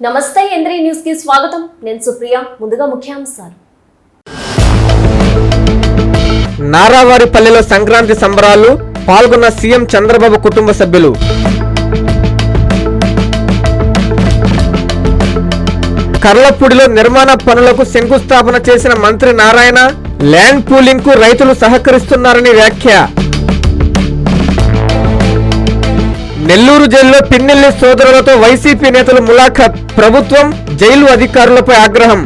నమస్తే ఎంద్రీ న్యూస్ కి స్వాగతం. నేను సుప్రియ. ముందుగా ముఖ్యాంశాలు. నారావారిపల్లెలో సంక్రాంతి సంబరాలు, పాల్గొన్న సీఎం చంద్రబాబు కుటుంబ సభ్యులు. కర్లపూడిలో నిర్మాణ పనులకు శంకుస్థాపన చేసిన మంత్రి నారాయణ, ల్యాండ్ పూలింగ్ కు రైతులు సహకరిస్తున్నారని వ్యాఖ్య. నెల్లూరు జైల్లో పిన్నెల్లి సోదరులతో వైసీపీ నేతలు ములాఖాత్, ప్రభుత్వం జైలు అధికారులపై ఆగ్రహం.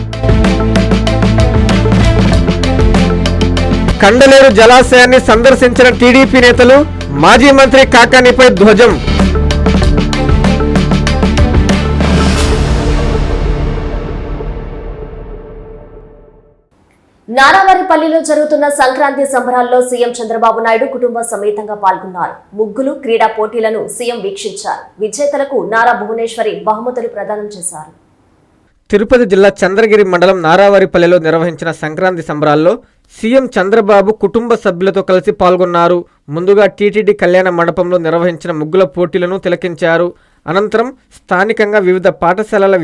కండలేరు జలాశయాన్ని సందర్శించిన టీడీపీ నేతలు, మాజీ మంత్రి కాకానిపై ధ్వజం. నారావారిపల్లిలో జరుగుతున్న సంక్రాంతి సంబరాల్లో సీఎం చంద్రబాబు నాయుడు కుటుంబ సమేతంగా పాల్గొన్నారు. ముగ్గులు, క్రీడా పోటీలను సీఎం వీక్షించారు. విజేతలకు నారా భువనేశ్వరి బహుమతులు ప్రదానం చేశారు. తిరుపతి జిల్లా చంద్రగిరి మండలం నారావారిపల్లెలో నిర్వహించిన సంక్రాంతి సంబరాల్లో సీఎం చంద్రబాబు కుటుంబ సభ్యులతో కలిసి పాల్గొన్నారు. ముందుగా టీటీడీ కళ్యాణ మండపంలో నిర్వహించిన ముగ్గుల పోటీలను తిలకించారు. అనంతరం స్థానికంగా వివిధ పాఠశాలల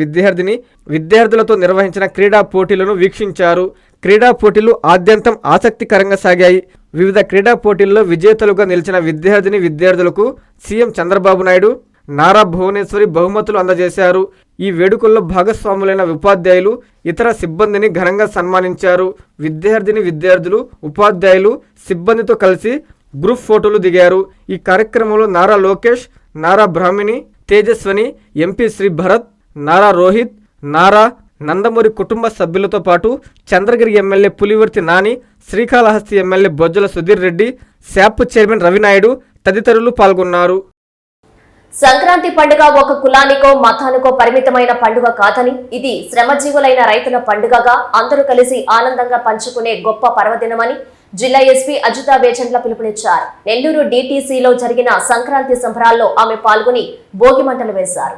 విద్యార్థులతో నిర్వహించిన క్రీడా పోటీలను వీక్షించారు. క్రీడా పోటీలు ఆద్యంతం ఆసక్తికరంగా సాగాయి. వివిధ క్రీడా పోటీల్లో విజేతలుగా నిలిచిన విద్యార్థులకు సీఎం చంద్రబాబు నాయుడు, నారా భువనేశ్వరి బహుమతులు అందజేశారు. ఈ వేడుకల్లో భాగస్వాములైన ఉపాధ్యాయులు, ఇతర సిబ్బందిని ఘనంగా సన్మానించారు. విద్యార్థులు, ఉపాధ్యాయులు, సిబ్బందితో కలిసి గ్రూప్ ఫోటోలు దిగారు. ఈ కార్యక్రమంలో నారా లోకేష్, నారా బ్రాహ్మిణి, తేజస్వని, ఎంపీ శ్రీ భరత్, నారా రోహిత్, నారా నందమూరి కుటుంబ సభ్యులతో పాటు Chandragiri MLA Pulivarthi Nani, Srikalahasti MLA Bojjala Sudheer Reddy, SAAP chairman Ravinaidu తదితరులు పాల్గొన్నారు. సంక్రాంతి పండుగ ఒక కులానికో మతానికో పరిమితమైన పండుగ కాదని, ఇది శ్రమజీవులైన రైతుల పండుగగా అందరూ కలిసి ఆనందంగా పంచుకునే గొప్ప పర్వదినమని జిల్లా ఎస్పీ అజితా వేచండ్ల పిలుపునిచ్చారు. నెల్లూరు డీటీసీలో జరిగిన సంక్రాంతి సంబరాల్లో ఆమె పాల్గొని భోగి మంటలు వేశారు.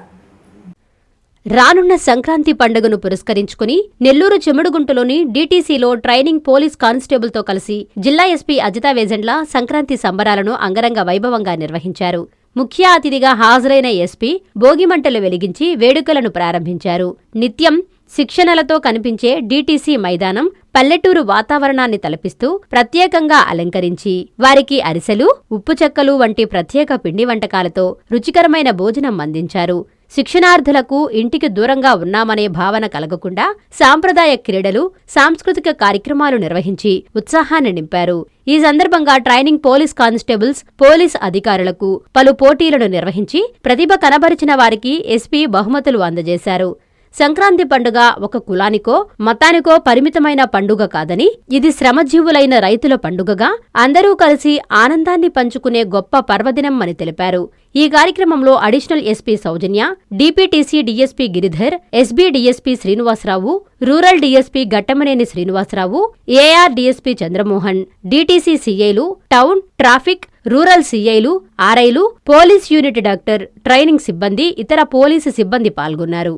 రానున్న సంక్రాంతి పండుగను పురస్కరించుకుని నెల్లూరు చెముడుగుంటలోని డీటీసీలో ట్రైనింగ్ పోలీస్ కానిస్టేబుల్తో కలిసి జిల్లా ఎస్పీ అజితా వేజండ్ల సంక్రాంతి సంబరాలను అంగరంగ వైభవంగా నిర్వహించారు. ముఖ్య అతిథిగా హాజరైన ఎస్పీ భోగిమంటలు వెలిగించి వేడుకలను ప్రారంభించారు. నిత్యం శిక్షణలతో కనిపించే డీటీసీ మైదానం పల్లెటూరు వాతావరణాన్ని తలపిస్తూ ప్రత్యేకంగా అలంకరించి వారికి అరిసెలు, ఉప్పు చెక్కలు వంటి ప్రత్యేక పిండి వంటకాలతో రుచికరమైన భోజనం అందించారు. శిక్షణార్థులకు ఇంటికి దూరంగా ఉన్నామనే భావన కలగకుండా సాంప్రదాయ క్రీడలు, సాంస్కృతిక కార్యక్రమాలు నిర్వహించి ఉత్సాహాన్ని నింపారు. ఈ సందర్భంగా ట్రైనింగ్ పోలీస్ కానిస్టేబుల్స్, పోలీస్ అధికారులకు పలు పోటీలను నిర్వహించి ప్రతిభ కనబరిచిన వారికి ఎస్పీ బహుమతులు అందజేశారు. సంక్రాంతి పండుగ ఒక కులానికో మతానికో పరిమితమైన పండుగ కాదని, ఇది శ్రమజీవులైన రైతుల పండుగగా అందరూ కలిసి ఆనందాన్ని పంచుకునే గొప్ప పర్వదినం అని తెలిపారు. ఈ కార్యక్రమంలో additional SP Soujanya, DPTC DSP Giridhar, SB DSP Srinivasarao, rural DSP Gattamaneni Srinivasarao, AR DSP Chandramohan, DTC సీఐలు, టౌన్, ట్రాఫిక్, రూరల్ సీఐలు, ఆర్ఐలు, పోలీస్ యూనిట్ డాక్టర్, ట్రైనింగ్ సిబ్బంది, ఇతర పోలీసు సిబ్బంది పాల్గొన్నారు.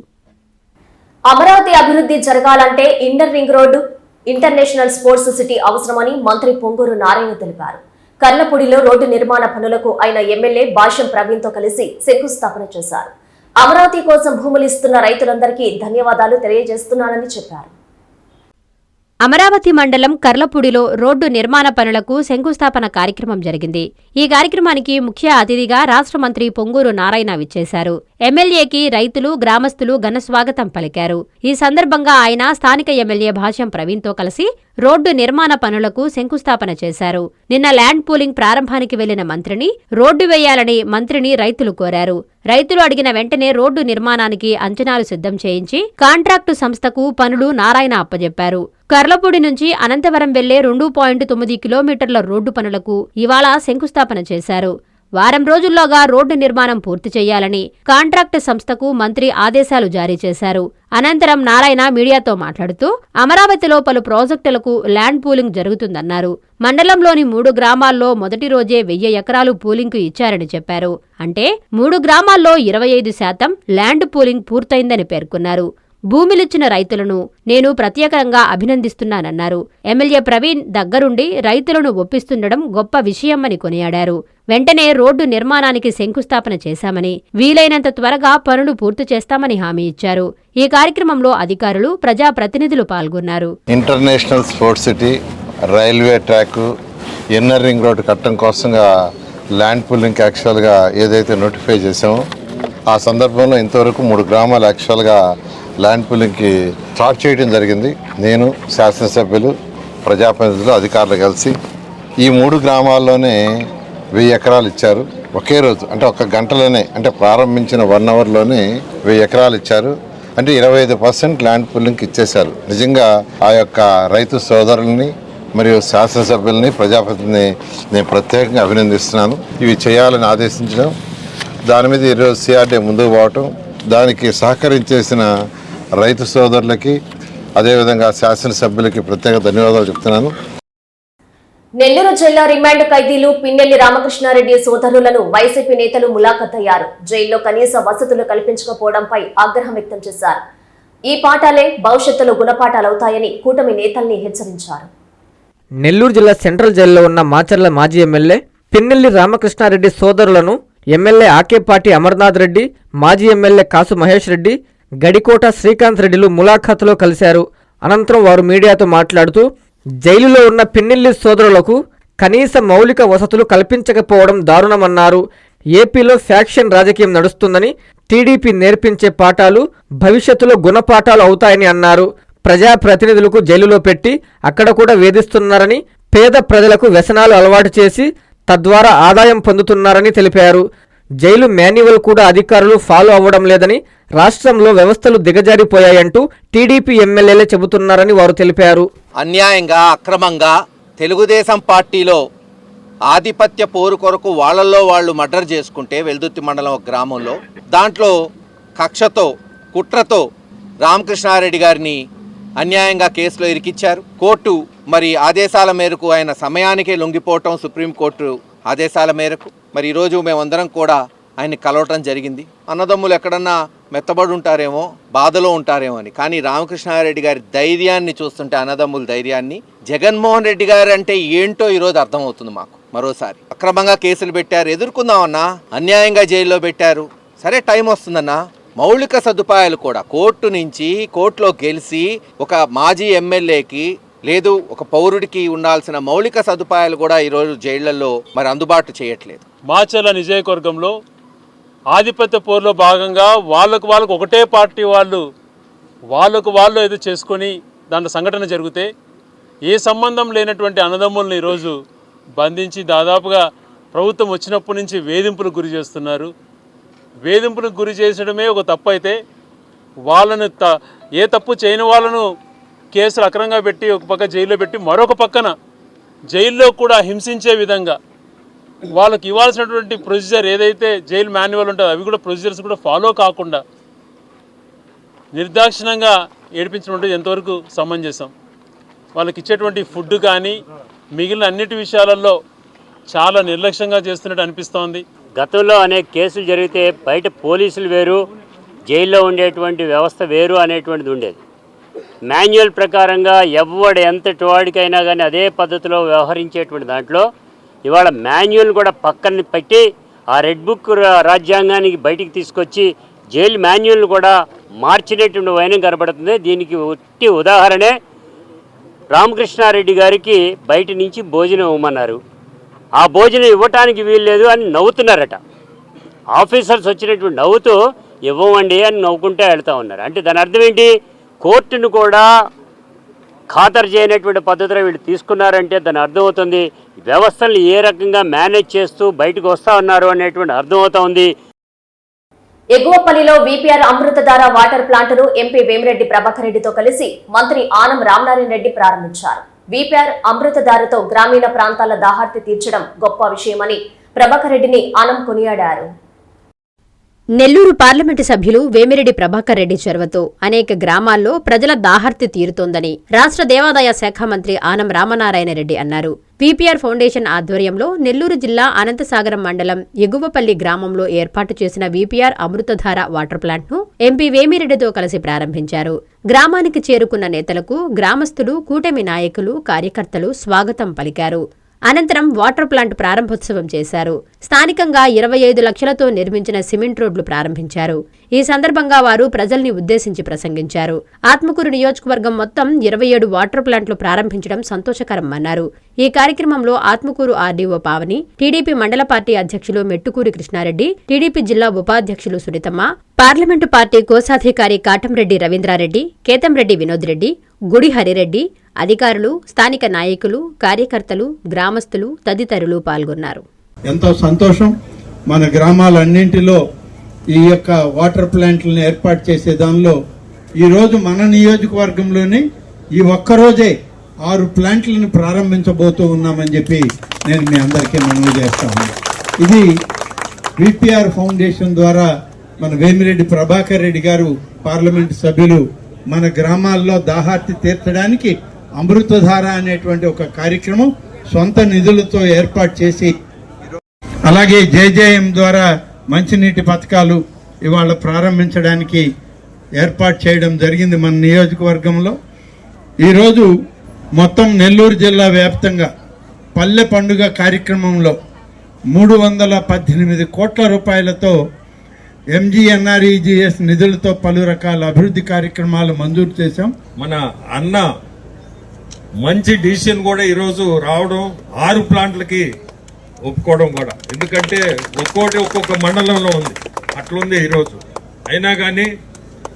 అమరావతి అభివృద్ధి జరగాలంటే inter ring road, international sports city అవసరమని మంత్రి పొంగూరు నారాయణ తెలిపారు. కర్లపూడిలో రోడ్డు నిర్మాణ పనులకు ఆయన ఎమ్మెల్యే భాష్యం ప్రవీణ్తో కలిసి శంకుస్థాపన చేశారు. అమరావతి కోసం భూములు ఇస్తున్న రైతులందరికీ ధన్యవాదాలు తెలియజేస్తున్నానని చెప్పారు. అమరావతి మండలం కర్లపూడిలో రోడ్డు నిర్మాణ పనులకు శంకుస్థాపన కార్యక్రమం జరిగింది. ఈ కార్యక్రమానికి ముఖ్య అతిథిగా రాష్ట్ర మంత్రి పొంగూరు నారాయణ విచ్చేశారు. ఎమ్మెల్యేకి రైతులు, గ్రామస్తులు ఘనస్వాగతం పలికారు. ఈ సందర్భంగా ఆయన స్థానిక ఎమ్మెల్యే భాష్యం ప్రవీణ్తో కలిసి రోడ్డు నిర్మాణ పనులకు శంకుస్థాపన చేశారు. నిన్న ల్యాండ్ పూలింగ్ ప్రారంభానికి వెళ్లిన మంత్రిని రోడ్డు వేయాలని మంత్రిని రైతులు కోరారు. రైతులు అడిగిన వెంటనే రోడ్డు నిర్మాణానికి అంచనాలు సిద్ధం చేయించి కాంట్రాక్టు సంస్థకు పనులు నారాయణ అప్పజెప్పారు. కర్లపూడి నుంచి అనంతవరం వెళ్లే 2.9 కిలోమీటర్ల రోడ్డు పనులకు ఇవాళ శంకుస్థాపన చేశారు. వారం రోజుల్లోగా రోడ్డు నిర్మాణం పూర్తి చేయాలని కాంట్రాక్టు సంస్థకు మంత్రి ఆదేశాలు జారీ చేశారు. అనంతరం నారాయణ మీడియాతో మాట్లాడుతూ అమరావతిలో పలు ప్రాజెక్టులకు ల్యాండ్ పూలింగ్ జరుగుతుందన్నారు. మండలంలోని 3 గ్రామాల్లో మొదటి రోజే 1000 ఎకరాలు పూలింగ్కు ఇచ్చారని చెప్పారు. అంటే 3 గ్రామాల్లో 25% ల్యాండ్ పూలింగ్ పూర్తయిందని పేర్కొన్నారు. భూమిలిచ్చిన రైతులను నేను ప్రత్యేకంగా అభినందిస్తున్నానన్నారు. ఎమ్మెల్యే ప్రవీణ్ దగ్గరుండి రైతులను ఒప్పిస్తుండడం గొప్ప విషయమని కొనియాడారు. వెంటనే రోడ్డు నిర్మాణానికి శంకుస్థాపన చేశామని, వీలైనంత త్వరగా పనులు పూర్తి చేస్తామని హామీ ఇచ్చారు. ఈ కార్యక్రమంలో అధికారులు, ప్రజాప్రతినిధులు పాల్గొన్నారు. International sports city, railway track, inner ring road కట్టడం కోసంగా ల్యాండ్ పూలింగ్కి యాక్చువల్గా ఏదైతే నోటిఫై చేసామో ఆ సందర్భంలో ఇంతవరకు 3 గ్రామాలు యాక్చువల్గా ల్యాండ్ పూలింగ్కి స్టార్ట్ చేయడం జరిగింది. నేను, శాసనసభ్యులు, ప్రజాప్రతినిధులు, అధికారులు కలిసి ఈ 3 గ్రామాల్లోనే 1000 ఎకరాలు ఇచ్చారు. ఒకే రోజు అంటే 1 గంటలోనే, అంటే ప్రారంభించిన 1 అవర్లోనే 1000 ఎకరాలు ఇచ్చారు. అంటే 25% ల్యాండ్ పూలింగ్కి ఇచ్చేశారు. నిజంగా ఆ యొక్క రైతు సోదరుల్ని మరియు శాసనసభ్యుల్ని, ప్రజాప్రతినిధిని నేను ప్రత్యేకంగా అభినందిస్తున్నాను. ఇవి చేయాలని ఆదేశించడం, దాని మీద ఈరోజు సిఆర్డీ ముందుకు పోవటం, దానికి సహకరించేసిన రైతు సోదరులకి అదేవిధంగా శాసనసభ్యులకి ప్రత్యేక ధన్యవాదాలు చెప్తున్నాను. నెల్లూరు జిల్లా రిమాండ్ ఖైదీలు పిన్నెల్లి రామకృష్ణారెడ్డి సోదరులను వైసీపీ నేతలు ములాఖతయ్యారు. జైల్లో కనీస వసతులు కల్పించకపోవడంపై ఆగ్రహం వ్యక్తం చేశారు. ఈ పాఠాలే భవిష్యత్తులో గుణపాఠాలవుతాయని కూటమి నేతల్ని హెచ్చరించారు. నెల్లూరు జిల్లా సెంట్రల్ జైల్లో ఉన్న మాచర్ల మాజీ ఎమ్మెల్యే పిన్నెల్లి రామకృష్ణారెడ్డి సోదరులను ఎమ్మెల్యే ఆకేపాటి అమర్నాథ్ రెడ్డి, మాజీ ఎమ్మెల్యే కాసు మహేష్ రెడ్డి, గడికోట శ్రీకాంత్ రెడ్డిలు ములాఖాతులో కలిశారు. అనంతరం వారు మీడియాతో మాట్లాడుతూ జైలులో ఉన్న పిన్నెల్లి సోదరులకు కనీస మౌలిక వసతులు కల్పించకపోవడం దారుణమన్నారు. ఏపీలో ఫ్యాక్షన్ రాజకీయం నడుస్తుందని, టీడీపీ నేర్పించే పాఠాలు భవిష్యత్తులో గుణపాఠాలు అవుతాయని అన్నారు. ప్రజాప్రతినిధులకు జైలులో పెట్టి అక్కడ కూడా వేధిస్తున్నారని, పేద ప్రజలకు వ్యసనాలు అలవాటు చేసి తద్వారా ఆదాయం పొందుతున్నారని తెలిపారు. జైలు మాన్యువల్ కూడా అధికారులు ఫాలో అవ్వడం లేదని, రాష్ట్రంలో వ్యవస్థలు దిగజారిపోయాయంటూ టీడీపీ ఎమ్మెల్యేలే చెబుతున్నారని వారు తెలిపారు. అన్యాయంగా, అక్రమంగా తెలుగుదేశం పార్టీలో ఆధిపత్య పోరు కొరకు వాళ్ళల్లో వాళ్ళు మర్డర్ చేసుకుంటే వెల్దుర్తి మండలం ఒక గ్రామంలో దాంట్లో కక్షతో, కుట్రతో రామకృష్ణారెడ్డి గారిని అన్యాయంగా కేసులో ఇరికిచ్చారు. కోర్టు మరి ఆదేశాల మేరకు ఆయన సమయానికే లొంగిపోవటం, సుప్రీంకోర్టు ఆదేశాల మేరకు మరి ఈరోజు మేమందరం కూడా ఆయన్ని కలవటం జరిగింది. అన్నదమ్ములు ఎక్కడన్నా మెత్తబడి ఉంటారేమో, బాధలో ఉంటారేమో అని. కానీ రామకృష్ణారెడ్డి గారి ధైర్యాన్ని చూస్తుంటే, అన్నదమ్ముల ధైర్యాన్ని, జగన్మోహన్ రెడ్డి గారు అంటే ఏంటో ఈరోజు అర్థమవుతుంది మాకు. మరోసారి అక్రమంగా కేసులు పెట్టారు, ఎదుర్కొందామన్నా. అన్యాయంగా జైల్లో పెట్టారు, సరే టైం వస్తుందన్నా. మౌలిక సదుపాయాలు కూడా కోర్టులో గెలిచి ఒక మాజీ ఎమ్మెల్యేకి లేదు, ఒక పౌరుడికి ఉండాల్సిన మౌలిక సదుపాయాలు కూడా ఈరోజు జైళ్లలో మరి అందుబాటు చేయట్లేదు. మాచర్ల నియోజకవర్గంలో ఆధిపత్య పోరులో భాగంగా వాళ్ళకు ఒకటే పార్టీ వాళ్ళు ఏదో చేసుకొని దాంట్లో సంఘటన జరిగితే ఏ సంబంధం లేనటువంటి అన్నదమ్ములను ఈరోజు బంధించి దాదాపుగా ప్రభుత్వం వచ్చినప్పటి నుంచి వేధింపులకు గురి చేస్తున్నారు. వేధింపులకు గురి చేసడమే ఒక తప్పు అయితే, వాళ్ళను ఏ తప్పు చేయని వాళ్ళను కేసులు అక్రమంగా పెట్టి ఒక పక్క జైల్లో పెట్టి మరొక పక్కన జైల్లో కూడా హింసించే విధంగా వాళ్ళకి ఇవ్వాల్సినటువంటి ప్రొసీజర్ ఏదైతే జైలు మాన్యువల్ ఉంటుందో అవి కూడా ప్రొసీజర్స్ కూడా ఫాలో కాకుండా నిర్దాక్షిణ్యంగా ఏడిపించడం ఎంతవరకు సమంజసం? వాళ్ళకి ఇచ్చేటువంటి ఫుడ్ కానీ మిగిలిన అన్నిటి విషయాలలో చాలా నిర్లక్ష్యంగా చేస్తున్నట్టు అనిపిస్తోంది. గతంలో అనేక కేసులు జరిగితే బయట పోలీసులు వేరు, జైల్లో ఉండేటువంటి వ్యవస్థ వేరు అనేటువంటిది ఉండేది. మాన్యువల్ ప్రకారంగా ఎవడు ఎంతటి వాడికైనా కానీ అదే పద్ధతిలో వ్యవహరించేటువంటి దాంట్లో ఇవాళ మాన్యువల్ కూడా పక్కన పెట్టి ఆ రెడ్ బుక్ రాజ్యాంగానికి బయటికి తీసుకొచ్చి జైలు మాన్యువల్ కూడా మార్చినటువంటి వైనం కనబడుతుంది. దీనికి ఒట్టి ఉదాహరణే రామకృష్ణారెడ్డి గారికి బయట నుంచి భోజనం ఇవ్వమన్నారు. ఆ భోజనం ఇవ్వటానికి వీల్లేదు అని నవ్వుతున్నారట. ఆఫీసర్స్ వచ్చినటువంటి నవ్వుతూ ఇవ్వమండి అని నవ్వుకుంటే వెళ్తూ ఉన్నారు. అంటే దాని అర్థం ఏంటి? కోర్టును కూడా ఖాతరు చేయనటువంటి పద్ధతిలో వీళ్ళు తీసుకున్నారంటే దాని అర్థమవుతుంది వ్యవస్థలను ఏ రకంగా మేనేజ్ చేస్తూ బయటకు వస్తూ ఉన్నారు అనేటువంటి అర్థమవుతా ఉంది. ఎగువపల్లిలో వీపీఆర్ అమృతధార వాటర్ ప్లాంట్ను ఎంపీ వేమిరెడ్డి ప్రభాకర్ రెడ్డితో కలిసి మంత్రి ఆనం రామనారాయణ రెడ్డి ప్రారంభించారు. వీపీఆర్ అమృతధారతో గ్రామీణ ప్రాంతాల దాహార్తి తీర్చడం గొప్ప విషయమని ప్రభాకర్ రెడ్డిని ఆనం కొనియాడారు. నెల్లూరు పార్లమెంటు సభ్యులు వేమిరెడ్డి ప్రభాకర్ రెడ్డి చొరవతో అనేక గ్రామాల్లో ప్రజల దాహర్తి తీరుతోందని రాష్ట్ర దేవాదాయ శాఖ మంత్రి ఆనం రామనారాయణ రెడ్డి అన్నారు. వీపీఆర్ ఫౌండేషన్ ఆధ్వర్యంలో నెల్లూరు జిల్లా అనంతసాగరం మండలం ఎగువపల్లి గ్రామంలో ఏర్పాటు చేసిన వీపీఆర్ అమృతధార వాటర్ ప్లాంట్ను ఎంపీ వేమిరెడ్డితో కలిసి ప్రారంభించారు. గ్రామానికి చేరుకున్న నేతలకు గ్రామస్తులు, కూటమి నాయకులు, కార్యకర్తలు స్వాగతం పలికారు. అనంతరం వాటర్ ప్లాంట్ ప్రారంభోత్సవం చేశారు. స్థానికంగా 25 లక్షలతో నిర్మించిన సిమెంట్ రోడ్లు ప్రారంభించారు. ఈ సందర్భంగా వారు ప్రజల్ని ఉద్దేశించి ప్రసంగించారు. ఆత్మకూరు నియోజకవర్గం మొత్తం 27 వాటర్ ప్లాంట్లు ప్రారంభించడం సంతోషకరమన్నారు. ఈ కార్యక్రమంలో ఆత్మకూరు ఆర్డీఓ పావని, టీడీపీ మండల పార్టీ అధ్యక్షులు మెట్టుకూరి కృష్ణారెడ్డి, టీడీపీ జిల్లా ఉపాధ్యక్షులు సునీతమ్మ, పార్లమెంటు పార్టీ కోశాధికారి కాటంరెడ్డి రవీంద్రారెడ్డి, కేతంరెడ్డి వినోద్ రెడ్డి, గుడి హరిరెడ్డి, అధికారులు, స్థానిక నాయకులు, కార్యకర్తలు, గ్రామస్తులు తదితరులు పాల్గొన్నారు. ఎంతో సంతోషం. మన గ్రామాలన్నింటిలో ఈ యొక్క వాటర్ ప్లాంట్లను ఏర్పాటు చేసే దానిలో ఈరోజు మన నియోజకవర్గంలోనే ఈ ఒక్కరోజే 6 ప్లాంట్లను ప్రారంభించబోతూ ఉన్నామని చెప్పి నేను మీ అందరికీ మనవి చేస్తాను. ఇది వీపీఆర్ ఫౌండేషన్ ద్వారా మన వేమిరెడ్డి ప్రభాకర్ రెడ్డి గారు పార్లమెంటు సభ్యులు మన గ్రామాల్లో దాహార్తి తీర్చడానికి అమృతధార అనేటువంటి ఒక కార్యక్రమం సొంత నిధులతో ఏర్పాటు చేసి, అలాగే జేజేఎం ద్వారా మంచినీటి పథకాలు ఇవాళ ప్రారంభించడానికి ఏర్పాటు చేయడం జరిగింది మన నియోజకవర్గంలో. ఈరోజు మొత్తం నెల్లూరు జిల్లా వ్యాప్తంగా పల్లె పండుగ కార్యక్రమంలో 318 కోట్ల రూపాయలతో ఎంజీఎన్ఆర్ఈజీఎస్ నిధులతో పలు రకాల అభివృద్ధి కార్యక్రమాలు మంజూరు చేశాం. మన అన్న మంచి డిసిషన్ కూడా ఈరోజు రావడం, 6 ప్లాంట్లకి ఒప్పుకోవడం కూడా, ఎందుకంటే ఒక్కొక్క మండలంలో ఉంది, అట్లుంది ఈరోజు. అయినా కానీ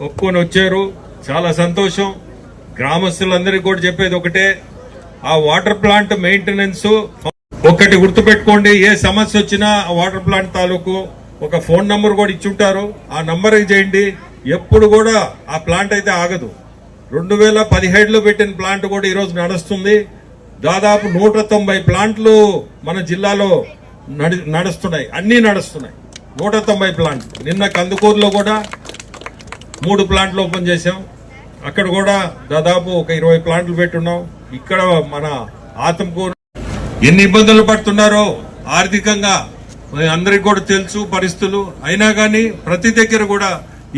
ఒప్పుకొని వచ్చారు, చాలా సంతోషం. గ్రామస్తులందరికీ కూడా చెప్పేది ఒకటే, ఆ వాటర్ ప్లాంట్ మెయింటెనెన్స్ ఒకటి గుర్తుపెట్టుకోండి. ఏ సమస్య వచ్చినా ఆ వాటర్ ప్లాంట్ తాలూకు ఒక ఫోన్ నంబర్ కూడా ఇచ్చుంటారు, ఆ నంబర్ చేయండి. ఎప్పుడు కూడా ఆ ప్లాంట్ అయితే ఆగదు. 2017లో పెట్టిన ప్లాంట్ కూడా ఈరోజు నడుస్తుంది. దాదాపు 190 ప్లాంట్లు మన జిల్లాలో నడుస్తున్నాయి, అన్నీ నడుస్తున్నాయి. 190 ప్లాంట్లు. నిన్న కందుకూరులో కూడా 3 ప్లాంట్లు ఓపెన్ చేశాం. అక్కడ కూడా దాదాపు ఒక 20 ప్లాంట్లు పెట్టున్నాం. ఇక్కడ మన ఆత్మకూరు ఎన్ని ఇబ్బందులు పడుతున్నారో ఆర్థికంగా అందరికి కూడా తెలుసు పరిస్థితులు. అయినా కానీ ప్రతి దగ్గర కూడా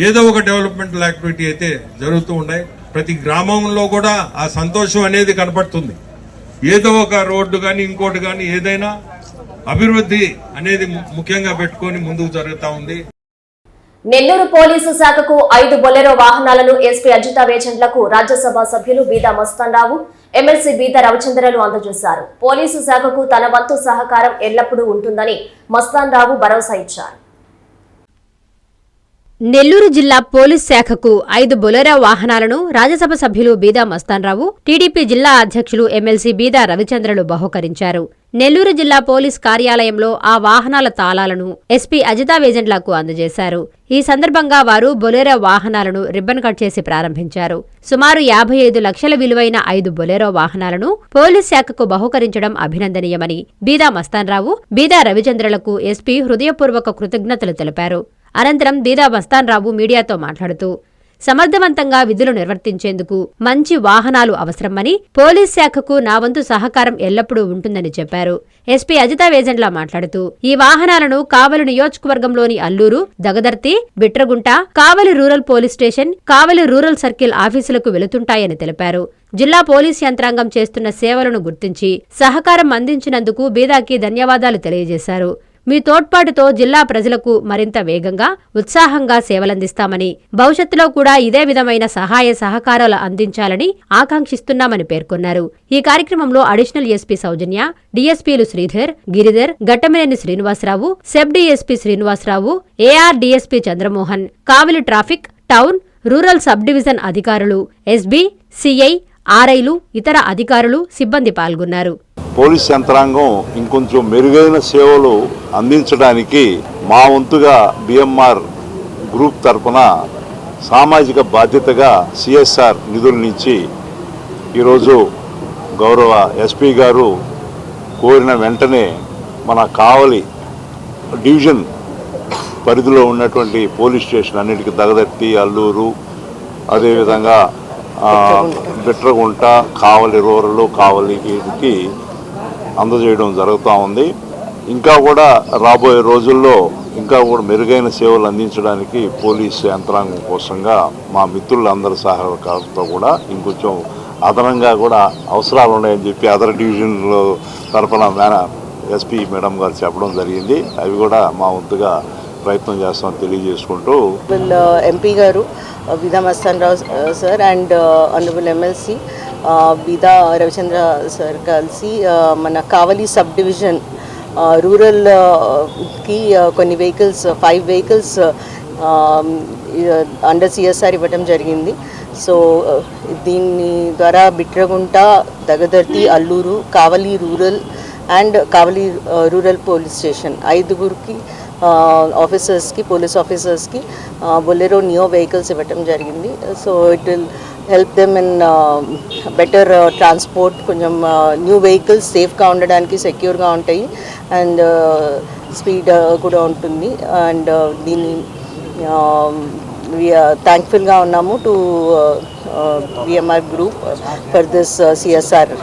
ఏదో ఒక డెవలప్మెంటల్ యాక్టివిటీ అయితే జరుగుతూ ఉన్నాయి. ప్రతి గ్రామంలో కూడా ఆ సంతోషం అనేది కనపడుతుంది. ఏదో ఒక రోడ్డు కానీ ఇంకోటి కానీ ఏదైనా అభివృద్ధి అనేది ముఖ్యంగా పెట్టుకొని ముందుకు జరుగుతూ ఉంది. నెల్లూరు పోలీసు శాఖకు 5 బొలెరో వాహనాలను ఎస్పీ అజితా వేజెంట్లకు రాజ్యసభ సభ్యులు బీదా మస్తాన్ రావు, ఎమ్మెల్సీ బీదా రవిచంద్రలు అందజేశారు. పోలీసు శాఖకు తన వంతు సహకారం ఎల్లప్పుడూ ఉంటుందని మస్తాన్ రావు భరోసా ఇచ్చారు. నెల్లూరు జిల్లా పోలీస్ శాఖకు 5 బొలెరో వాహనాలను రాజ్యసభ సభ్యులు బీదా మస్తాన్రావు, టీడీపీ జిల్లా అధ్యక్షులు ఎమ్మెల్సీ బీదా రవిచంద్రలు బహూకరించారు. నెల్లూరు జిల్లా పోలీస్ కార్యాలయంలో ఆ వాహనాల తాళాలను ఎస్పీ అజితా వేజెంట్లకు అందజేశారు. ఈ సందర్భంగా వారు బొలెరో వాహనాలను రిబ్బన్ కట్ చేసి ప్రారంభించారు. సుమారు 55 లక్షల విలువైన 5 బొలెరో వాహనాలను పోలీస్ శాఖకు బహూకరించడం అభినందనీయమని బీదా మస్తాన్రావు, బీదా రవిచంద్రలకు ఎస్పీ హృదయపూర్వక కృతజ్ఞతలు తెలిపారు. అనంతరం బీదా మస్తాన్రావు మీడియాతో మాట్లాడుతూ సమర్థవంతంగా విధులు నిర్వర్తించేందుకు మంచి వాహనాలు అవసరమని, పోలీస్ శాఖకు నా వంతు సహకారం ఎల్లప్పుడూ ఉంటుందని చెప్పారు. ఎస్పీ అజితా వేజెంట్ల మాట్లాడుతూ ఈ వాహనాలను కావలి నియోజకవర్గంలోని అల్లూరు, దగదర్తి, బిట్రగుంట, కావలి రూరల్ పోలీస్ స్టేషన్, కావలి రూరల్ సర్కిల్ ఆఫీసులకు వెళుతుంటాయని తెలిపారు. జిల్లా పోలీస్ యంత్రాంగం చేస్తున్న సేవలను గుర్తించి సహకారం అందించినందుకు బీదాకి ధన్యవాదాలు తెలియజేశారు. మీ తోడ్పాటుతో జిల్లా ప్రజలకు మరింత వేగంగా, ఉత్సాహంగా సేవలందిస్తామని, భవిష్యత్తులో కూడా ఇదే విధమైన సహాయ సహకారాలు అందించాలని ఆకాంక్షిస్తున్నామని పేర్కొన్నారు. ఈ కార్యక్రమంలో అడిషనల్ ఎస్పీ సౌజన్య, డీఎస్పీలు Sridhar, Giridhar, Gattamaneni Srinivasarao, SEB DSP Srinivasarao, AR DSP Chandramohan, Kavali traffic, town, rural sub division అధికారులు, ఎస్బీ, సిఐ, ఆర్ఐలు, ఇతర అధికారులు, సిబ్బంది పాల్గొన్నారు. పోలీస్ యంత్రాంగం ఇంకొంచెం మెరుగైన సేవలు అందించడానికి మా వంతుగా బిఎంఆర్ గ్రూప్ తరఫున సామాజిక బాధ్యతగా సిఎస్ఆర్ నిధుల నుంచి ఈరోజు గౌరవ ఎస్పీ గారు కోరిన వెంటనే మన కావలి డివిజన్ పరిధిలో ఉన్నటువంటి పోలీస్ స్టేషన్ అన్నిటికీ దగదర్తి, అల్లూరు, అదేవిధంగా బిట్రగుంట, కావలి రూరల్, కావలికి అందజేయడం జరుగుతూ ఉంది. ఇంకా కూడా రాబోయే రోజుల్లో ఇంకా కూడా మెరుగైన సేవలు అందించడానికి పోలీసు యంత్రాంగం కోసంగా మా మిత్రులందరి సహకారంతో కూడా ఇంకొంచెం అదనంగా కూడా అవసరాలు ఉన్నాయని చెప్పి అదర్ డివిజన్లో తరఫున ఎస్పీ మేడం గారు చెప్పడం జరిగింది. అవి కూడా మా వంతుగా ప్రయత్నం చేస్తామని తెలియజేసుకుంటూ ఎంపీ గారు Beeda Mastan Rao sir and honourable MLC Beeda Ravichandra sir కలిసి మన కావలి సబ్ డివిజన్ రూరల్కి కొన్ని వెహికల్స్ 5 వెహికల్స్ అండర్ సిఎస్ఆర్ ఇవ్వడం జరిగింది. సో దీని ద్వారా Bitragunta, Dagadarthi, Allur, Kavali rural and Kavali rural police station 5గురికి ఆఫీసర్స్కి, పోలీస్ ఆఫీసర్స్కి బొలెరో నియో వెహికల్స్ ఇవ్వటం జరిగింది. So it will help them in better transport. కొంచెం న్యూ వెహికల్స్ సేఫ్గా ఉండడానికి, సెక్యూర్గా ఉంటాయి అండ్ స్పీడ్ కూడా ఉంటుంది. అండ్ దీన్ని థ్యాంక్ఫుల్గా ఉన్నాము to BMR group for this CSR.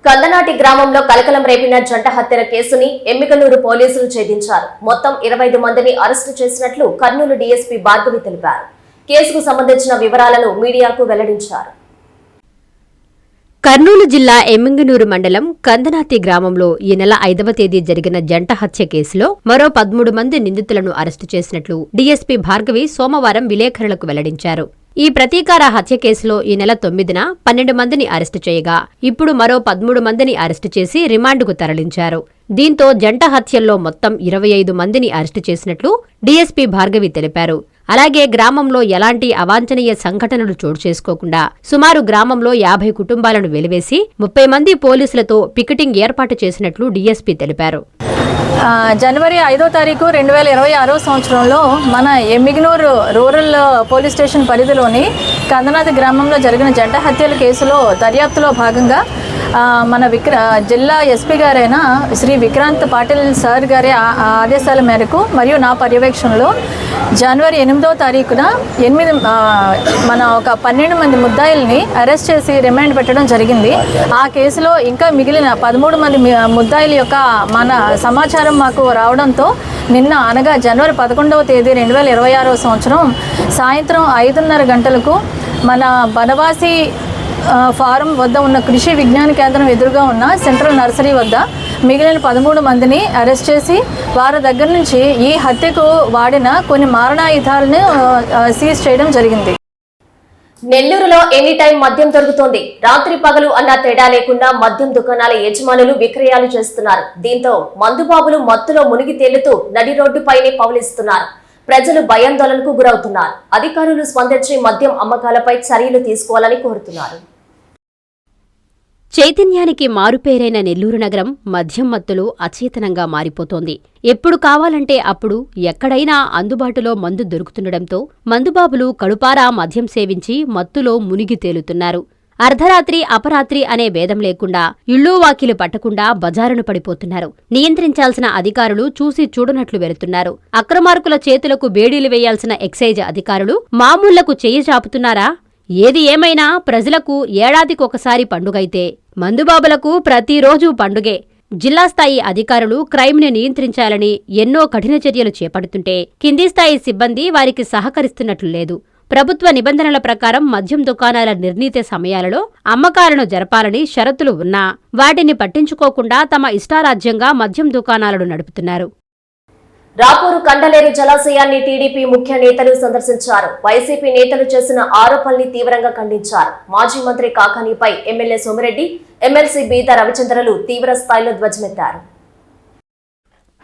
Kandanati గ్రామంలో కలకలం రేపిన జంట హత్యల కేసుని ఎమ్మిగనూరు పోలీసులు ఛేదించారు. మొత్తం 25 మందిని అరెస్టు చేసినట్లు కర్నూలు డీఎస్పీ భార్గవి తెలిపారు. కేసుకు సంబంధించిన వివరాలను మీడియాకు వెల్లడించారు. కర్నూలు జిల్లా ఎమ్మిగనూరు మండలం కందనాతి గ్రామంలో ఈ నెల 5వ తేదీ జరిగిన జంట హత్య కేసులో మరో 13 మంది నిందితులను అరెస్టు చేసినట్లు డీఎస్పీ భార్గవి సోమవారం విలేకరులకు వెల్లడించారు. ఈ ప్రతీకార హత్య కేసులో ఈ నెల 9న 12 మందిని అరెస్టు చేయగా ఇప్పుడు మరో 13 మందిని అరెస్టు చేసి రిమాండ్కు తరలించారు. దీంతో జంట హత్యల్లో మొత్తం 25 మందిని అరెస్టు చేసినట్లు డీఎస్పీ భార్గవి తెలిపారు. అలాగే గ్రామంలో ఎలాంటి అవాంఛనీయ సంఘటనలు చోటు చేసుకోకుండా సుమారు గ్రామంలో 50 కుటుంబాలను వెలివేసి 30 మంది పోలీసులతో పికెటింగ్ ఏర్పాటు చేసినట్లు డీఎస్పీ తెలిపారు. జనవరి 5వ తారీఖు 2026 సంవత్సరంలో మన ఎమ్మిగనూరు రూరల్ పోలీస్ స్టేషన్ పరిధిలోని కందనాతి గ్రామంలో జరిగిన జంట హత్యల కేసులో దర్యాప్తులో భాగంగా మన జిల్లా ఎస్పీ గారైన శ్రీ విక్రాంత్ పాటిల్ సార్ గారి ఆదేశాల మేరకు మరియు నా పర్యవేక్షణలో జనవరి 8వ తారీఖున మన ఒక 12 మంది ముద్దాయిల్ని అరెస్ట్ చేసి రిమాండ్ పెట్టడం జరిగింది. ఆ కేసులో ఇంకా మిగిలిన 13 మంది ముద్దాయిల యొక్క మన సమాచారం మాకు రావడంతో నిన్న అనగా జనవరి 11వ తేదీ 2026 సంవత్సరం సాయంత్రం 5:30 గంటలకు మన బనవాసి ఫారం వద్ద ఉన్న కృషి విజ్ఞాన కేంద్రం ఎదురుగా ఉన్న సెంట్రల్ నర్సరీ వద్ద మిగిలిన 13 మందిని అరెస్ట్ చేసి వారి దగ్గర నుంచి ఈ హత్యకు వాడిన కొన్ని మారణాయుధాలను సీజ్ చేయడం జరిగింది. నెల్లూరులో ఎనీ టైం మద్యం దొరుకుతోంది. రాత్రి పగలు అన్న తేడా లేకుండా మద్యం దుకాణాల యజమానులు విక్రయాలు చేస్తున్నారు. దీంతో మందుబాబులు మత్తులో మునిగి తేలుతూ నడి రోడ్డుపైనే పవలిస్తున్నారు. ప్రజలు భయాందోళనకు గురవుతున్నారు. అధికారులు స్పందించి మద్యం అమ్మకాలపై చర్యలు తీసుకోవాలని కోరుతున్నారు. చైతన్యానికి మారుపేరైన నెల్లూరు నగరం మద్యం మత్తులో అచేతనంగా మారిపోతోంది. ఎప్పుడు కావాలంటే అప్పుడు ఎక్కడైనా అందుబాటులో మందు దొరుకుతుండటంతో మందుబాబులు కడుపారా మద్యం సేవించి మత్తులో మునిగి తేలుతున్నారు. అర్ధరాత్రి అపరాత్రి అనే భేదం లేకుండా ఇళ్లు వాకిలు పట్టకుండా బజారును పడిపోతున్నారు. నియంత్రించాల్సిన అధికారులు చూసి చూడనట్లు వెళుతున్నారు. అక్రమార్కుల చేతులకు బేడీలు వేయాల్సిన ఎక్సైజ్ అధికారులు మామూళ్లకు చెయ్యి చాపుతున్నారా? ఏది ఏమైనా ప్రజలకు ఏడాదికొకసారి పండుగైతే మందుబాబులకు ప్రతిరోజూ పండుగే. జిల్లా స్థాయి అధికారులు క్రైమ్ని నియంత్రించాలని ఎన్నో కఠిన చర్యలు చేపడుతుంటే కింది స్థాయి సిబ్బంది వారికి సహకరిస్తున్నట్లు లేదు. ప్రభుత్వ నిబంధనల ప్రకారం మద్యం దుకాణాల నిర్ణీత సమయాలలో అమ్మకాలను జరపాలని షరతులు ఉన్నా వాటిని పట్టించుకోకుండా తమ ఇష్టారాజ్యంగా మద్యం దుకాణాలను నడుపుతున్నారు. రాపూరు కండలేరు జలాశయాన్ని టీడీపీ ముఖ్య నేతలు సందర్శించారు. వైసీపీ నేతలు చేసిన ఆరోపణల్ని తీవ్రంగా ఖండించారు. మాజీ మంత్రి కాకానీపై ఎమ్మెల్యే సోమిరెడ్డి, ఎమ్మెల్సీ బీదా రవిచంద్రలు తీవ్ర స్థాయిలో ధ్వజమెత్తారు.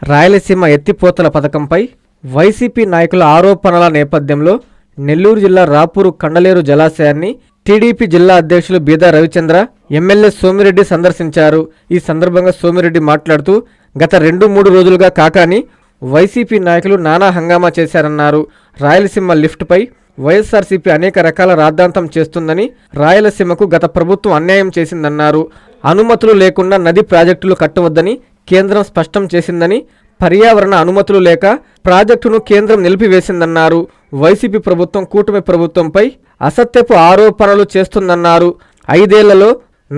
రాయలసీమ ఎత్తిపోతల పథకంపై వైసీపీ నాయకుల ఆరోపణల నేపథ్యంలో నెల్లూరు జిల్లా రాపూరు కండలేరు జలాశయాన్ని టీడీపీ జిల్లా అధ్యక్షులు బీదా రవిచంద్ర, ఎమ్మెల్యే సోమిరెడ్డి సందర్శించారు. ఈ సందర్భంగా సోమిరెడ్డి మాట్లాడుతూ గత 2-3 రోజులుగా కాకాని వైసీపీ నాయకులు నానా హంగామా చేశారన్నారు. రాయలసీమ లిఫ్ట్పై వైఎస్ఆర్సీపీ అనేక రకాల రాద్ధాంతం చేస్తుందని, రాయలసీమకు గత ప్రభుత్వం అన్యాయం చేసిందన్నారు. అనుమతులు లేకుండా నది ప్రాజెక్టులు కట్టవద్దని కేంద్రం స్పష్టం చేసిందని, పర్యావరణ అనుమతులు లేక ప్రాజెక్టును కేంద్రం నిలిపివేసిందన్నారు. వైసీపీ ప్రభుత్వం కూటమి ప్రభుత్వంపై అసత్యపు ఆరోపణలు చేస్తుందన్నారు. 5 ఏళ్లలో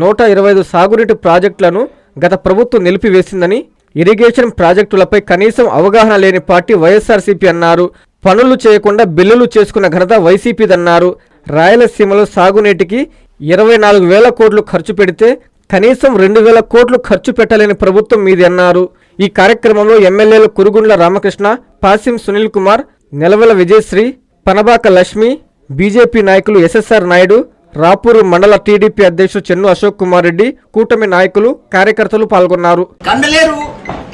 125 సాగునీటి ప్రాజెక్టులను గత ప్రభుత్వం నిలిపివేసిందని, ఇరిగేషన్ ప్రాజెక్టులపై కనీసం అవగాహన లేని పార్టీ వైఎస్ఆర్సీపీ అన్నారు. పనులు చేయకుండా బిల్లులు చేసుకున్న ఘనత వైసీపీదన్నారు. రాయలసీమలో సాగునీటికి 24,000 కోట్లు ఖర్చు పెడితే కనీసం 2,000 కోట్లు ఖర్చు పెట్టలేని ప్రభుత్వం మీది అన్నారు. ఈ కార్యక్రమంలో ఎమ్మెల్యేలు కురుగుండ్ల రామకృష్ణ, పాసిం సునీల్ కుమార్, నెలవెల విజయశ్రీ, పనబాక లక్ష్మి, బీజేపీ నాయకులు ఎస్ఎస్ఆర్ నాయుడు, రాపూరు మండల టీడీపీ అధ్యక్షుడు చెన్ను అశోక్ కుమార్ రెడ్డి, కూటమి నాయకులు, కార్యకర్తలు పాల్గొన్నారు. కండలేరు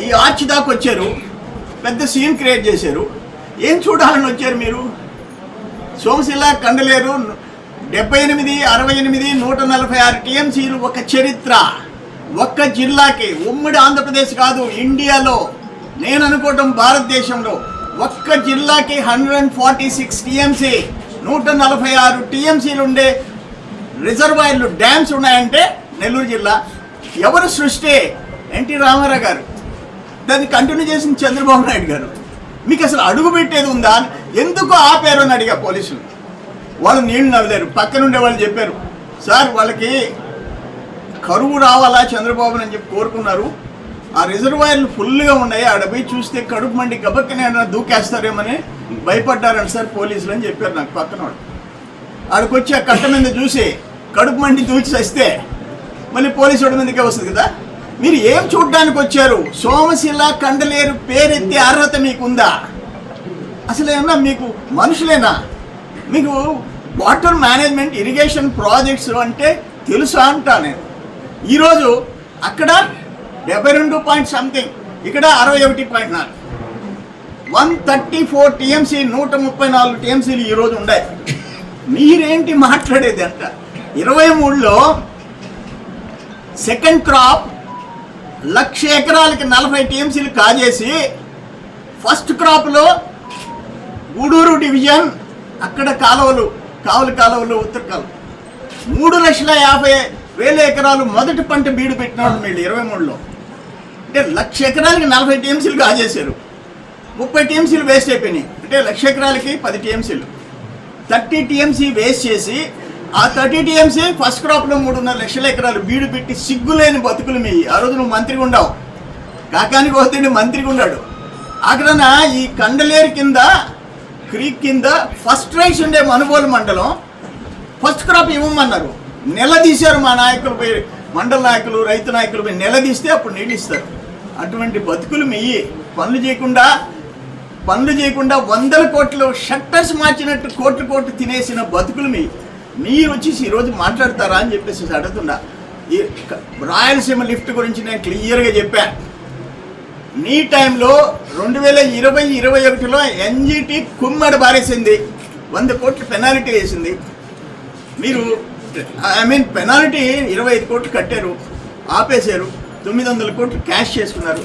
ఈ ఆర్చ్ దాకా వచ్చారు, పెద్ద సీన్ క్రియేట్ చేశారు. ఏం చూడాలని వచ్చారు మీరు? సోమశిల కండలేరు 78, 68, 146 టీఎంసీలు ఒక చరిత్ర. ఒక్క జిల్లాకి, ఉమ్మడి ఆంధ్రప్రదేశ్ కాదు, ఇండియాలో, నేను అనుకోవటం భారతదేశంలో ఒక్క జిల్లాకి 146 టీఎంసీ, 146 టీఎంసీలు ఉండే రిజర్వాయర్లు, డ్యామ్స్ ఉన్నాయంటే నెల్లూరు జిల్లా. ఎవరు సృష్టి? ఎన్టీ రామారావు గారు. దాన్ని కంటిన్యూ చేసిన చంద్రబాబు నాయుడు గారు. మీకు అసలు అడుగు పెట్టేది ఉందా? ఎందుకు ఆపారు అని అడిగా పోలీసులు. వాళ్ళు నీళ్లు నవ్వలేరు. పక్కనుండే వాళ్ళు చెప్పారు, సార్ వాళ్ళకి కరువు రావాలా చంద్రబాబు అని చెప్పి కోరుకున్నారు, ఆ రిజర్వాయర్లు ఫుల్గా ఉన్నాయి, ఆడ పోయి చూస్తే కడుపు మండి గబక్కనే దూకేస్తారేమని భయపడ్డారంట సార్ పోలీసులు అని చెప్పారు నాకు పక్కన వాళ్ళు. ఆడికొచ్చి ఆ కట్ట మీద చూసి కడుపు మండి దూచి వస్తే మళ్ళీ పోలీసు వాడి మీదకే వస్తుంది కదా. మీరు ఏం చూడడానికి వచ్చారు? సోమశిల కండలేరు పేరెత్తే అర్హత మీకుందా? అసలు ఏమన్నా మీకు మనుషులేనా? మీకు వాటర్ మేనేజ్మెంట్, ఇరిగేషన్ ప్రాజెక్ట్స్ అంటే తెలుసా అంటా నేను. ఈరోజు అక్కడ 72 పాయింట్ సంథింగ్, ఇక్కడ 61.4, 134 టీఎంసీ, 134 టీఎంసీలు ఈరోజు ఉన్నాయి. మీరేంటి మాట్లాడేది అంట? 23లో సెకండ్ క్రాప్ 1,00,000 ఎకరాలకి 40 టీఎంసీలు కాజేసి, ఫస్ట్ క్రాప్లో గూడూరు డివిజన్ అక్కడ కాలువలు, కాలువలు, ఉత్తర కాలువ 3,50,000 ఎకరాలు మొదటి పంట బీడు పెట్టినాడు వీళ్ళు 23లో. అంటే 1,00,000 ఎకరాలకి 40 టీఎంసీలు కాజేశారు, 30 టీఎంసీలు వేస్ట్ అయిపోయినాయి. అంటే 1,00,000 ఎకరాలకి 10 టీఎంసీలు, 30 టీఎంసీ వేస్ట్ చేసి, ఆ 30 టీఎంసీ ఫస్ట్ క్రాప్లో 3,50,000 ఎకరాలు బీడు పెట్టి సిగ్గులేని బతుకులు మీ. ఆ రోజు నువ్వు మంత్రిగా ఉండవు, కాకానికి పోతే మంత్రిగా ఉన్నాడు. అక్కడ ఈ కండలేరు కింద, క్రీక్ కింద ఫస్ట్ రైస్ ఉండే మనుబోలు మండలం ఫస్ట్ క్రాప్ ఇవ్వమన్నారు. నిలదీశారు మా నాయకులు పోయి, మండల నాయకులు, రైతు నాయకులు పోయి నిలదీస్తే అప్పుడు నీళ్ళు ఇస్తారు. అటువంటి బతుకులు మీ. పనులు చేయకుండా 100 కోట్లు షట్టర్స్ మార్చినట్టు కోట్లు తినేసిన బతుకులు మీ. మీరు వచ్చేసి ఈరోజు మాట్లాడతారా అని చెప్పేసి అడుగుతుండా. ఈ రాయలసీమ లిఫ్ట్ గురించి నేను క్లియర్గా చెప్పాను. నీ టైంలో 2020-21లో ఎన్జిటి కుమ్మడి బారేసింది, 100 కోట్లు పెనాల్టీ వేసింది. మీరు పెనాల్టీ 25 కోట్లు కట్టారు, ఆపేశారు, 900 కోట్లు క్యాష్ చేసుకున్నారు.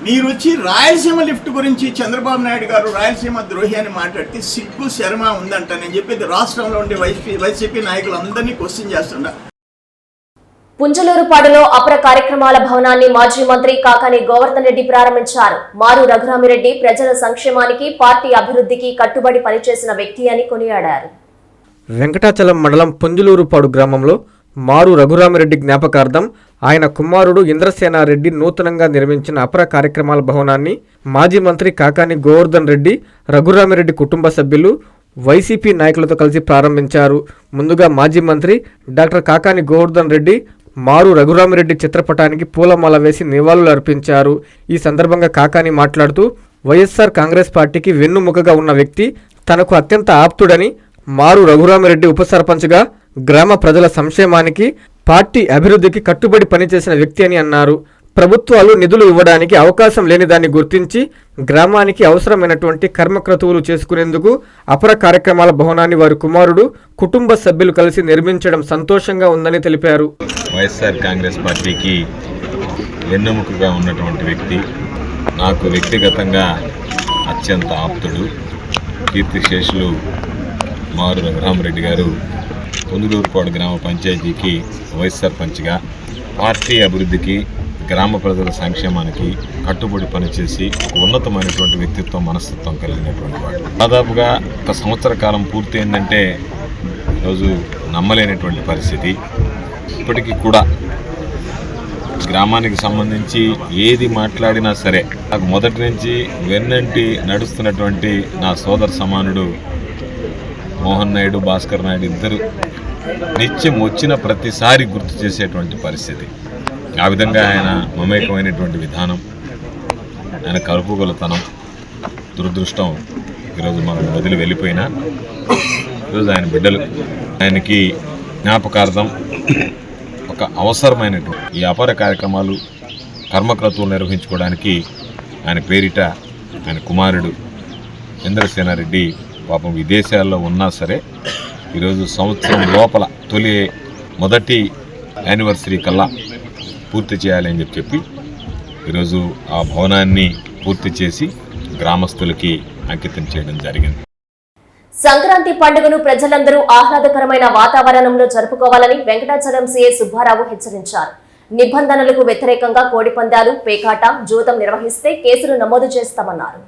మీరు వచ్చి రాయలసీమ లిఫ్ట్ గురించి చంద్రబాబు నాయుడు గారు రాయలసీమ ద్రోహి అని మాట్లాడితే సిగ్గు శర్మ ఉందంట. నేను చెప్పేది రాష్ట్రంలో ఉండే వైసీపీ నాయకులు అందరినీ క్వశ్చన్ చేస్తుండ. పుంజలూరుపాడులో అపర కార్యక్రమాల భవనాన్ని మాజీ మంత్రి కాకాని గోవర్ధన్ రెడ్డి ప్రారంభించారు. మారు రఘురామిరెడ్డి ప్రజల సంక్షేమానికి, పార్టీ అభివృద్ధికి కట్టుబడి పనిచేసిన వ్యక్తి అని కొనియాడారు. వెంకటాచలం మండలం పుంజలూరుపాడు గ్రామంలో మారు రఘురామిరెడ్డి జ్ఞాపకార్థం ఆయన కుమారుడు ఇంద్రసేనారెడ్డి నూతనంగా నిర్మించిన అపర కార్యక్రమాల భవనాన్ని మాజీ మంత్రి కాకాని గోవర్ధన్ రెడ్డి, రఘురామిరెడ్డి కుటుంబ సభ్యులు, వైసీపీ నాయకులతో కలిసి ప్రారంభించారు. ముందుగా మాజీ మంత్రి డాక్టర్ కాకాని గోవర్ధన్ రెడ్డి మారు రఘురామిరెడ్డి చిత్రపటానికి పూలమాల వేసి నివాళులు అర్పించారు. ఈ సందర్భంగా కాకాని మాట్లాడుతూ వైఎస్ఆర్ కాంగ్రెస్ పార్టీకి వెన్నుముకగా ఉన్న వ్యక్తి, తనకు అత్యంత ఆప్తుడని, మారు రఘురామిరెడ్డి ఉప సర్పంచ్గా గ్రామ ప్రజల సంక్షేమానికి, పార్టీ అభివృద్ధికి కట్టుబడి పనిచేసిన వ్యక్తి అని అన్నారు. ప్రభుత్వాలు నిధులు ఇవ్వడానికి అవకాశం లేని దాన్ని గుర్తించి గ్రామానికి అవసరమైనటువంటి కర్మక్రతువులు చేసుకునేందుకు అపర కార్యక్రమాల భవనాన్ని వారి కుమారుడు, కుటుంబ సభ్యులు కలిసి నిర్మించడం సంతోషంగా ఉందని తెలిపారు. వైఎస్ఆర్ కాంగ్రెస్ పార్టీకి వెన్నెముకగా ఉన్నటువంటి వ్యక్తి, నాకు వ్యక్తిగతంగా అత్యంత ఆప్తుడు, కీర్తిశేషులు మారు రఘురామిరెడ్డి గారు పుంజలూరుపాడు గ్రామ పంచాయతీకి వైస్ సర్పంచ్గా, పార్టీ అభివృద్ధికి, గ్రామ ప్రజల సంక్షేమానికి కట్టుబడి పనిచేసి ఒక ఉన్నతమైనటువంటి వ్యక్తిత్వం మనస్తత్వం కలిగినటువంటి వాడు. దాదాపుగా 1 సంవత్సర కాలం పూర్తి అయిందంటే ఈరోజు నమ్మలేనటువంటి పరిస్థితి. ఇప్పటికీ కూడా గ్రామానికి సంబంధించి ఏది మాట్లాడినా సరే నాకు మొదటి నుంచి వెన్నంటి నడుస్తున్నటువంటి నా సోదర సమానుడు మోహన్ నాయుడు, భాస్కర్ నాయుడు ఇద్దరు నిత్యం వచ్చిన ప్రతిసారి గుర్తు చేసేటువంటి పరిస్థితి. ఆ విధంగా ఆయన మమేకమైనటువంటి విధానం, ఆయన కలుపుగొలతనం, దురదృష్టం ఈరోజు మనం వదిలి వెళ్ళిపోయినా ఈరోజు ఆయన బిడ్డలు ఆయనకి జ్ఞాపకార్థం ఒక అవసరమైనటువంటి ఈ అపర కార్యక్రమాలు కర్మక్రతువులు నిర్వహించుకోవడానికి ఆయన పేరిట ఆయన కుమారుడు ఇంద్రసేనారెడ్డి పాపం విదేశాల్లో ఉన్నా సరే ఈరోజు సంవత్సరం లోపల మొదటి యానివర్సరీ కల్లా పూర్తి చేయాలని చెప్పి ఈరోజు ఆ భవనాన్ని పూర్తి చేసి గ్రామస్తులకి అంకితం చేయడం జరిగింది. సంక్రాంతి పండుగను ప్రజలందరూ ఆహ్లాదకరమైన వాతావరణంలో జరుపుకోవాలని వెంకటాచలం సీఐ సుబ్బారావు హెచ్చరించారు. నిబంధనలకు వ్యతిరేకంగా కోడిపందాలు, పేకాట, జూదం నిర్వహిస్తే కేసులు నమోదు చేస్తామన్నారు.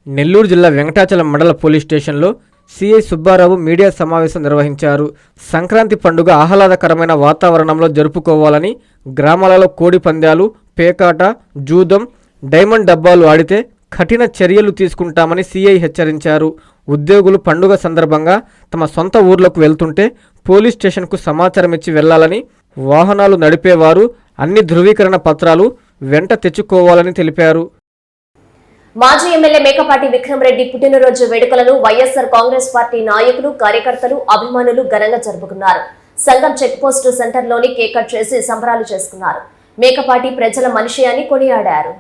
నెల్లూరు జిల్లా వెంకటాచలం మండల పోలీస్ స్టేషన్లో సీఐ సుబ్బారావు మీడియా సమావేశం నిర్వహించారు. సంక్రాంతి పండుగ ఆహ్లాదకరమైన వాతావరణంలో జరుపుకోవాలని, గ్రామాలలో కోడి పందాలు, పేకాట, జూదం, డైమండ్ డబ్బాలు ఆడితే కఠిన చర్యలు తీసుకుంటామని సీఐ హెచ్చరించారు. ఉద్యోగులు పండుగ సందర్భంగా తమ సొంత ఊర్లకు వెళ్తుంటే పోలీస్ స్టేషన్కు సమాచారం ఇచ్చి వెళ్లాలని, వాహనాలు నడిపేవారు అన్ని ధృవీకరణ పత్రాలు వెంట తెచ్చుకోవాలని తెలిపారు. మాజీ ఎమ్మెల్యే మేకపాటి విక్రమ్ రెడ్డి పుట్టినరోజు వేడుకలను వైఎస్ఆర్ కాంగ్రెస్ పార్టీ నాయకులు, కార్యకర్తలు, అభిమానులు ఘనంగా జరుపుకున్నారు. సంఘం చెక్పోస్టు సెంటర్లోని కేక్ కట్ చేసి సంబరాలు చేసుకున్నారు. మేకపాటి ప్రజల మనిషి అని కొనియాడారు.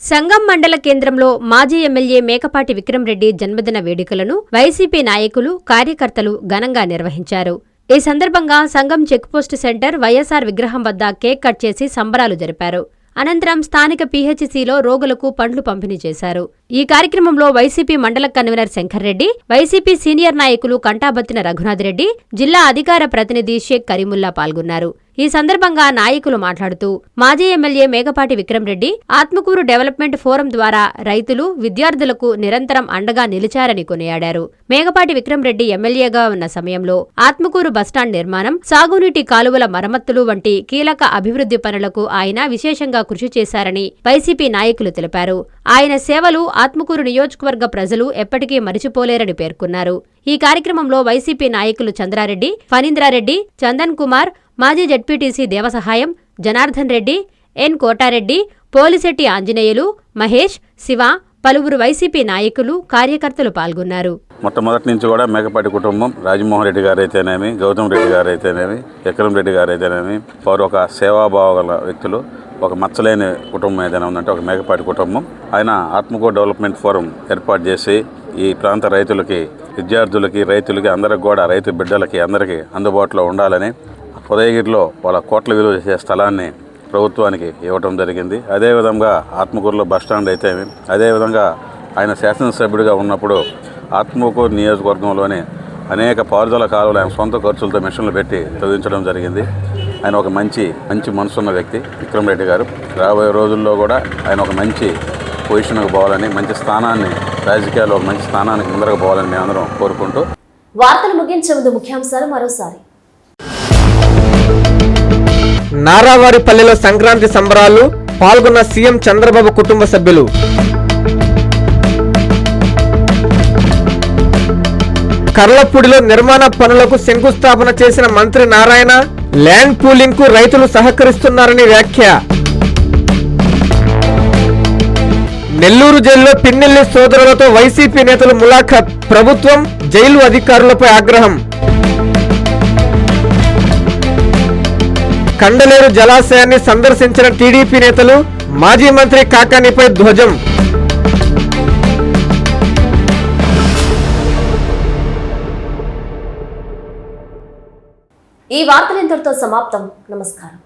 సంగం మండల కేంద్రంలో మాజీ ఎమ్మెల్యే మేకపాటి విక్రమ్ రెడ్డి జన్మదిన వేడుకలను వైసీపీ నాయకులు, కార్యకర్తలు ఘనంగా నిర్వహించారు. ఈ సందర్భంగా సంగం చెక్పోస్టు సెంటర్ వైఎస్ఆర్ విగ్రహం వద్ద కేక్ కట్ చేసి సంబరాలు జరిపారు. అనంతరం స్థానిక పీహెచ్సీలో రోగులకు పండ్లు పంపిణీ చేశారు. ఈ కార్యక్రమంలో వైసీపీ మండల convener Shankar Reddy, YCP senior నాయకులు కంటాబత్తిన రఘునాథ్ రెడ్డి, జిల్లా అధికార ప్రతినిధి షేక్ కరీముల్లా పాల్గొన్నారు. ఈ సందర్భంగా నాయకులు మాట్లాడుతూ మాజీ MLA Mekapati Vikram Reddy Atmakur development forum ద్వారా రైతులు, విద్యార్థులకు నిరంతరం అండగా నిలిచారని కొనియాడారు. మేకపాటి విక్రమ్ రెడ్డి ఎమ్మెల్యేగా ఉన్న సమయంలో ఆత్మకూరు బస్టాండ్ నిర్మాణం, సాగునీటి కాలువల మరమ్మతులు వంటి కీలక అభివృద్ధి పనులకు ఆయన విశేషంగా కృషి చేశారని వైసీపీ నాయకులు తెలిపారు. ఆయన సేవలు ఆత్మకూరు నియోజకవర్గ ప్రజలు ఎప్పటికీ మరిచిపోలేరని పేర్కొన్నారు. ఈ కార్యక్రమంలో వైసీపీ నాయకులు చంద్రారెడ్డి, ఫణీంద్రారెడ్డి, చందన్ కుమార్, మాజీ జడ్పీటీసీ దేవసహాయం, జనార్దన్ రెడ్డి, ఎన్ కోటారెడ్డి, పోలిశెట్టి ఆంజనేయులు, మహేష్, శివ, పలువురు వైసీపీ నాయకులు, కార్యకర్తలు పాల్గొన్నారు. మొట్టమొదటి నుంచి కూడా మేకపాటి కుటుంబం, రాజమోహన్ రెడ్డి గారు అయితేనేమి, గౌతమ్ రెడ్డి గారు అయితేనేమి, విక్రమ్ రెడ్డి గారు అయితేనేమి, వారు ఒక సేవాభావ గల వ్యక్తులు. ఒక మచ్చలేని కుటుంబం ఏదైనా ఉందంటే ఒక మేకపాటి కుటుంబం. ఆయన ఆత్మకూరు డెవలప్మెంట్ ఫోరం ఏర్పాటు చేసి ఈ ప్రాంత రైతులకి, విద్యార్థులకి, రైతులకి, అందరికి కూడా, రైతు బిడ్డలకి అందరికీ అందుబాటులో ఉండాలని ఉదయగిరిలో వాళ్ళ కోట్ల విలువ చేసే స్థలాన్ని ప్రభుత్వానికి ఇవ్వటం జరిగింది. అదేవిధంగా ఆత్మకూరులో బస్టాండ్ అయితే, అదేవిధంగా ఆయన శాసనసభ్యుడిగా ఉన్నప్పుడు ఆత్మకూరు నియోజకవర్గంలోని అనేక పారుదల కాలువలు ఆయన సొంత ఖర్చులతో మిషన్లు పెట్టి తవ్వించడం జరిగింది. ఆయన ఒక మంచి మనసున్న వ్యక్తి విక్రమ్ రెడ్డి గారు. రాబోయే రోజుల్లో కూడా ఆయన ఒక మంచి పొజిషన్కి పోవాలని, మంచి స్థానాన్ని, రాజకీయాల్లో ఒక మంచి స్థానానికి ముందరకు పోవాలని మేమందరం కోరుకుంటూ వార్తలు ముగించే ముందు ముఖ్యాంశాలు మరోసారి. నారావారిపల్లెలో సంక్రాంతి సంబరాలు, పాల్గొన్న సీఎం చంద్రబాబు కుటుంబ సభ్యులు. కర్లపూడిలో నిర్మాణ పనులకు శంకుస్థాపన చేసిన మంత్రి నారాయణ, ల్యాండ్ పూలింగ్ కు రైతులు సహకరిస్తున్నారని వ్యాఖ్య. నెల్లూరు జైల్లో పిన్నెల్లి సోదరులతో వైసీపీ నేతలు ములాఖాత్, ప్రభుత్వం, జైలు అధికారులపై ఆగ్రహం. కండలేరు జలాశయాన్ని సందర్శించిన టీడీపీ నేతలు, మాజీ మంత్రి కాకానిపై ధ్వజం. ఈ వార్తలు ఇంతటితో సమాప్తం. నమస్కారం.